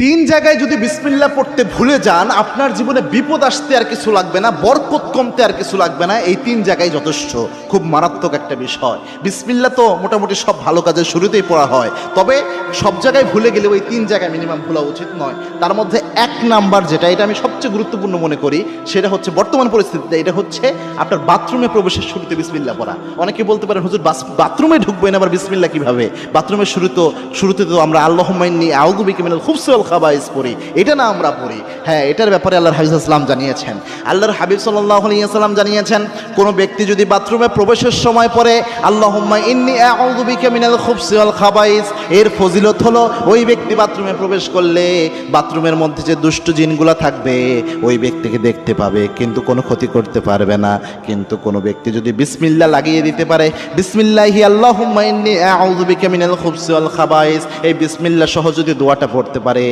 তিন জায়গায় যদি বিসমিল্লাহ পড়তে ভুলে যান, আপনার জীবনে বিপদ আসতে আর কিছু লাগবে না, বরকত কমতে আর কিছু লাগবে না। এই তিন জায়গায় যথেষ্ট। খুব মারাত্মক একটা বিষয়। বিসমিল্লাহ তো মোটামুটি সব ভালো কাজের শুরুতেই পড়া হয়, তবে সব জায়গায় ভুলে গেলে ওই তিন জায়গায় মিনিমাম ভুলা উচিত নয়। তার মধ্যে এক নাম্বার যেটা, এটা আমি সবচেয়ে গুরুত্বপূর্ণ মনে করি, সেটা হচ্ছে বর্তমান পরিস্থিতিতে এটা হচ্ছে আপনার বাথরুমে প্রবেশের শুরুতে বিসমিল্লাহ পড়া। অনেকে বলতে পারেন, হুজুর বাথরুমে ঢুকবেন আবার বিসমিল্লাহ কিভাবে? বাথরুমের শুরুতে তো আমরা আল্লাহুম্মা ইন্নী আউযু বিকা মিনাল খুবসি ওয়াল খাবাইস পড়ি, এটা না আমরা পড়ি? হ্যাঁ, এটার ব্যাপারে আল্লাহর হাবিব সাল্লাল্লাহু আলাইহি ওয়াসাল্লাম জানিয়েছেন। আল্লাহর হাবিব সাল্লাল্লাহু আলাইহি ওয়াসাল্লাম জানিয়েছেন, কোন ব্যক্তি যদি বাথরুমে প্রবেশের সময় পড়ে আল্লাহুম্মা ইন্নী আউযু বিকা মিনাল খুবসি ওয়াল খাবাইস, এর ফজিলত হলো ওই ব্যক্তি বাথরুমে প্রবেশ করলে বাথরুমের মধ্যে যে দুষ্ট জিনগুলা থাকবে ওই ব্যক্তিকে দেখতে পাবে, কিন্তু কোনো ক্ষতি করতে পারবে না। কিন্তু কোনো ব্যক্তি যদি বিসমিল্লাহ লাগিয়ে দিতে পারে, বিসমিল্লাহি আল্লাহুম্মা ইন্নী আউযু বিকা মিনাল খুবসি ওয়াল খাবাইস, এই বিসমিল্লাহ সহ যদি দোয়াটা পড়তে পারে,